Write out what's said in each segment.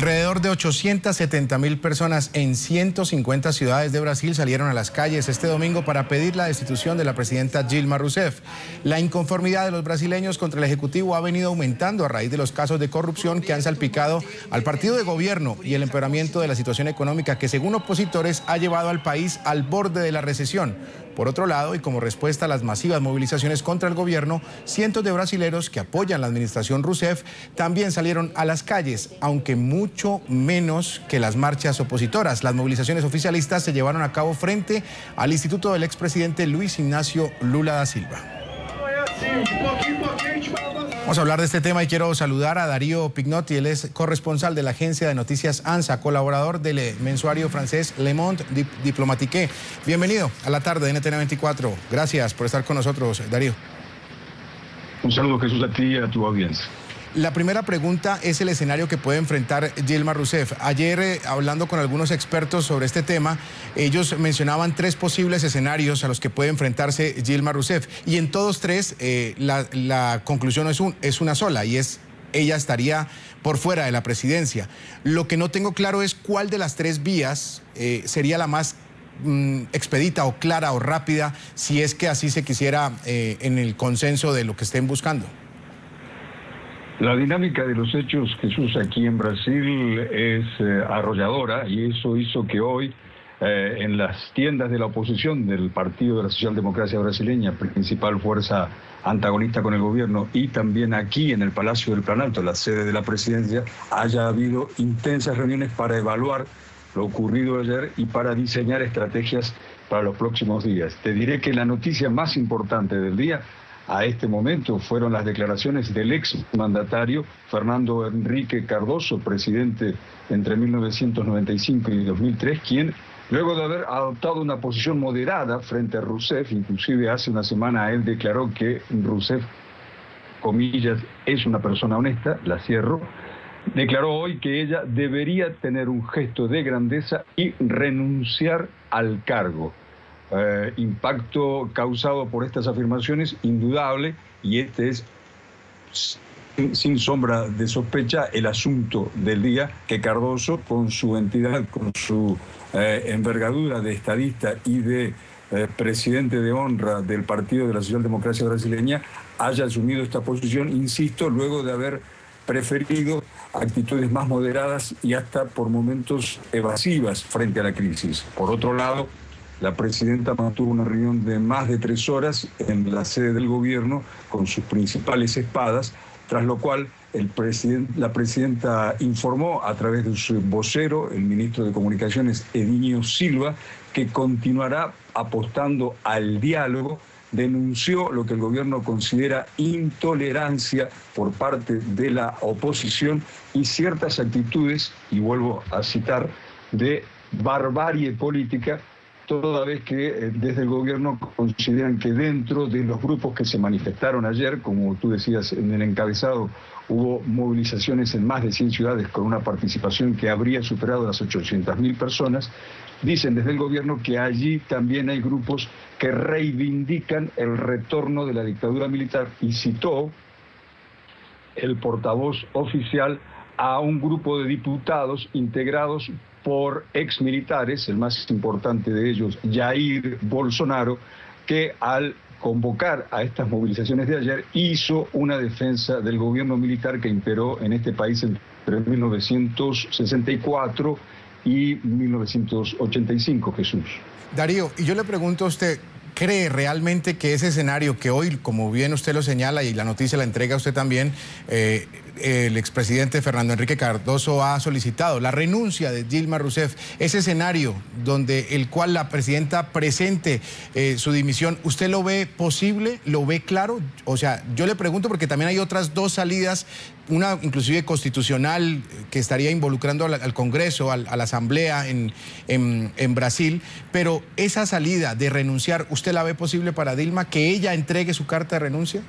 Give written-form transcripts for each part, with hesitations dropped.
Alrededor de 870.000 personas en 150 ciudades de Brasil salieron a las calles este domingo para pedir la destitución de la presidenta Dilma Rousseff. La inconformidad de los brasileños contra el Ejecutivo ha venido aumentando a raíz de los casos de corrupción que han salpicado al partido de gobierno y el empeoramiento de la situación económica que, según opositores, ha llevado al país al borde de la recesión. Por otro lado, y como respuesta a las masivas movilizaciones contra el gobierno, cientos de brasileros que apoyan la administración Rousseff también salieron a las calles, aunque mucho menos que las marchas opositoras. Las movilizaciones oficialistas se llevaron a cabo frente al instituto del expresidente Luis Ignacio Lula da Silva. Vamos a hablar de este tema y quiero saludar a Darío Pignotti. Él es corresponsal de la agencia de noticias ANSA, colaborador del mensuario francés Le Monde Diplomatique. Bienvenido a la tarde de NTN 24. Gracias por estar con nosotros, Darío. Un saludo, Jesús, a ti y a tu audiencia. La primera pregunta es el escenario que puede enfrentar Dilma Rousseff. Ayer, hablando con algunos expertos sobre este tema, ellos mencionaban 3 posibles escenarios a los que puede enfrentarse Dilma Rousseff. Y en todos 3, la conclusión es una sola, y es: ella estaría por fuera de la presidencia. Lo que no tengo claro es cuál de las 3 vías sería la más expedita o clara o rápida, si es que así se quisiera en el consenso de lo que estén buscando. La dinámica de los hechos, Jesús, aquí en Brasil es arrolladora, y eso hizo que hoy en las tiendas de la oposición del Partido de la Socialdemocracia Brasileña, principal fuerza antagonista con el gobierno, y también aquí en el Palacio del Planalto, la sede de la presidencia, haya habido intensas reuniones para evaluar lo ocurrido ayer y para diseñar estrategias para los próximos días. Te diré que la noticia más importante del día a este momento fueron las declaraciones del exmandatario Fernando Henrique Cardoso, presidente entre 1995 y 2003, quien, luego de haber adoptado una posición moderada frente a Rousseff, inclusive hace una semana él declaró que Rousseff, comillas, es una persona honesta, la cierro, declaró hoy que ella debería tener un gesto de grandeza y renunciar al cargo. Impacto causado por estas afirmaciones, indudable, y este es, sin sombra de sospecha, el asunto del día, que Cardoso, con su entidad, con su envergadura de estadista y de presidente de honra del Partido de la Socialdemocracia Brasileña, haya asumido esta posición, insisto, luego de haber preferido actitudes más moderadas y hasta por momentos evasivas frente a la crisis. Por otro lado, la presidenta mantuvo una reunión de más de 3 horas en la sede del gobierno con sus principales espadas, tras lo cual la presidenta informó a través de su vocero, el ministro de Comunicaciones, Edinho Silva, que continuará apostando al diálogo. Denunció lo que el gobierno considera intolerancia por parte de la oposición y ciertas actitudes, y vuelvo a citar, de barbarie política, toda vez que desde el gobierno consideran que dentro de los grupos que se manifestaron ayer, como tú decías en el encabezado, hubo movilizaciones en más de 100 ciudades con una participación que habría superado las 800.000 personas, dicen desde el gobierno que allí también hay grupos que reivindican el retorno de la dictadura militar, y citó el portavoz oficial a un grupo de diputados integrados por exmilitares, el más importante de ellos, Jair Bolsonaro, que al convocar a estas movilizaciones de ayer hizo una defensa del gobierno militar que imperó en este país entre 1964 y 1985, Jesús. Darío, y yo le pregunto a usted, ¿cree realmente que ese escenario que hoy, como bien usted lo señala y la noticia la entrega a usted también, el expresidente Fernando Henrique Cardoso ha solicitado la renuncia de Dilma Rousseff, ese escenario donde el cual la presidenta presente su dimisión, ¿usted lo ve posible? ¿Lo ve claro? O sea, yo le pregunto porque también hay otras 2 salidas, una inclusive constitucional que estaría involucrando al Congreso, a la Asamblea en Brasil, pero esa salida de renunciar, ¿usted la ve posible para Dilma, que ella entregue su carta de renuncia?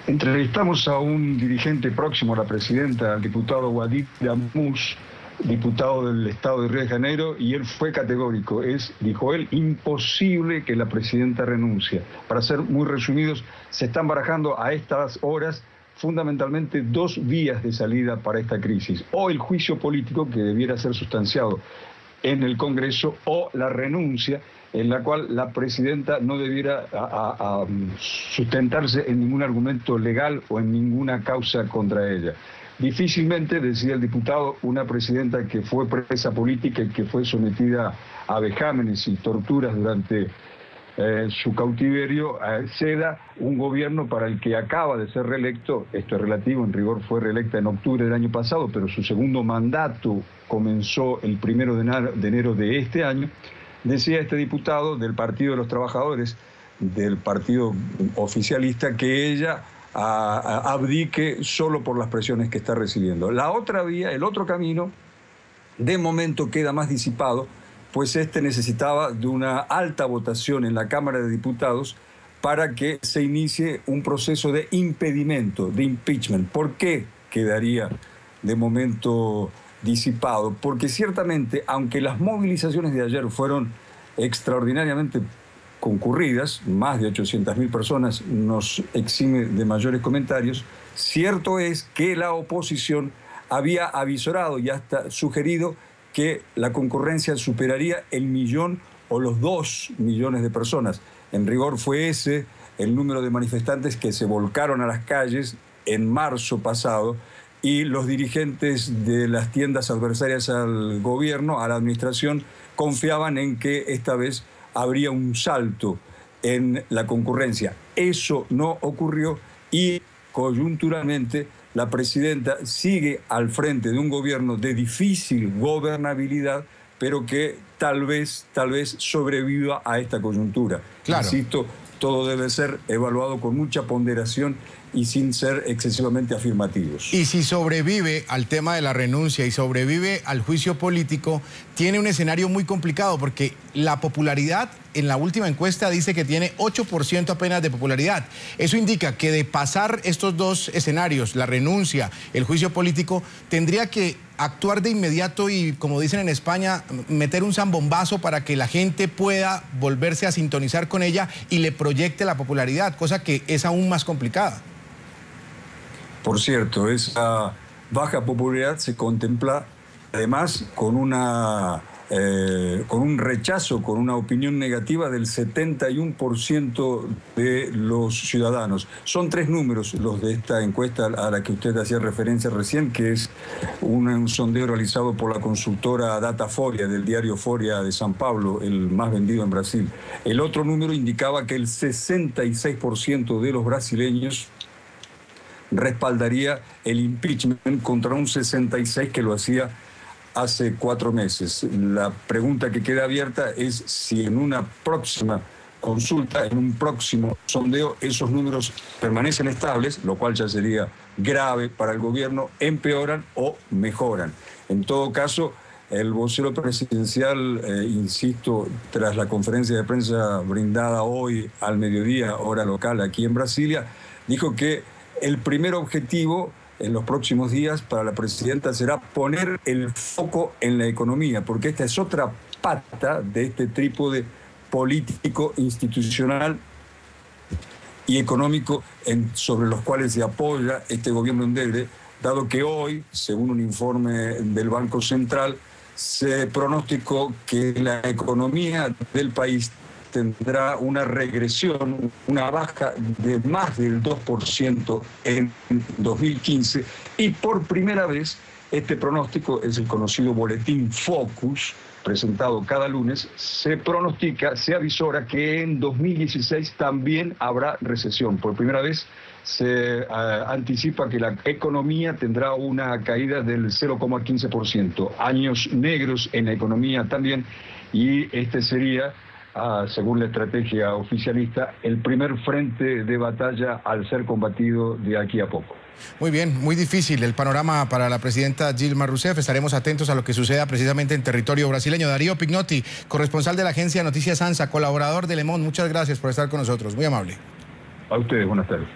Entrevistamos a un dirigente próximo a la presidenta, al diputado Wadid Damus, diputado del estado de Río de Janeiro, y él fue categórico. Dijo él, imposible que la presidenta renuncie. Para ser muy resumidos, se están barajando a estas horas fundamentalmente dos vías de salida para esta crisis: o el juicio político, que debiera ser sustanciado en el Congreso, o la renuncia, en la cual la presidenta no debiera sustentarse en ningún argumento legal o en ninguna causa contra ella. Difícilmente, decía el diputado, una presidenta que fue presa política y que fue sometida a vejámenes y torturas durante su cautiverio, ceda un gobierno para el que acaba de ser reelecto. Esto es relativo, en rigor fue reelecta en octubre del año pasado, pero su segundo mandato comenzó el 1 de enero de este año. Decía este diputado del Partido de los Trabajadores, del partido oficialista, que ella abdique solo por las presiones que está recibiendo. La otra vía, el otro camino, de momento queda más disipado, pues necesitaba de una alta votación en la Cámara de Diputados para que se inicie un proceso de impedimento, de impeachment. ¿Por qué quedaría de momento disipado? Porque ciertamente, aunque las movilizaciones de ayer fueron extraordinariamente concurridas, más de 800.000 personas, nos exime de mayores comentarios, cierto es que la oposición había avisorado y hasta sugerido que la concurrencia superaría el 1.000.000 o los 2 millones de personas. En rigor fue ese el número de manifestantes que se volcaron a las calles en marzo pasado, y los dirigentes de las tiendas adversarias al gobierno, a la administración, confiaban en que esta vez habría un salto en la concurrencia. Eso no ocurrió y coyunturalmente la presidenta sigue al frente de un gobierno de difícil gobernabilidad, pero que tal vez sobreviva a esta coyuntura. Claro. Insisto, todo debe ser evaluado con mucha ponderación y sin ser excesivamente afirmativos. Y si sobrevive al tema de la renuncia y sobrevive al juicio político, tiene un escenario muy complicado, porque la popularidad en la última encuesta dice que tiene 8% apenas de popularidad. Eso indica que de pasar estos dos escenarios, la renuncia, el juicio político, tendría que actuar de inmediato y, como dicen en España, meter un zambombazo para que la gente pueda volverse a sintonizar con ella y le proyecte la popularidad, cosa que es aún más complicada. Por cierto, esa baja popularidad se contempla además con un rechazo, con una opinión negativa del 71% de los ciudadanos. Son tres números los de esta encuesta a la que usted hacía referencia recién, que es un sondeo realizado por la consultora Datafolia del diario Foria de San Pablo, el más vendido en Brasil. El otro número indicaba que el 66% de los brasileños respaldaría el impeachment contra un 66% que lo hacía hace 4 meses. La pregunta que queda abierta es si en una próxima consulta, en un próximo sondeo, esos números permanecen estables, lo cual ya sería grave para el gobierno, empeoran o mejoran. En todo caso, el vocero presidencial, insisto, tras la conferencia de prensa brindada hoy al mediodía, hora local, aquí en Brasilia, dijo que el primer objetivo en los próximos días para la presidenta será poner el foco en la economía, porque esta es otra pata de este trípode político, institucional y económico sobre los cuales se apoya este gobierno endeble, dado que hoy, según un informe del Banco Central, se pronosticó que la economía del país tendrá una regresión, una baja de más del 2% en 2015, y por primera vez este pronóstico es el conocido boletín Focus, presentado cada lunes. Se pronostica, se avisora que en 2016 también habrá recesión. Por primera vez se anticipa que la economía tendrá una caída del 0,15%. Años negros en la economía también, y este sería, según la estrategia oficialista, el primer frente de batalla al ser combatido de aquí a poco. Muy bien, muy difícil el panorama para la presidenta Dilma Rousseff. Estaremos atentos a lo que suceda precisamente en territorio brasileño. Darío Pignotti, corresponsal de la agencia Noticias ANSA, colaborador de Le Monde, muchas gracias por estar con nosotros, muy amable. A ustedes, buenas tardes.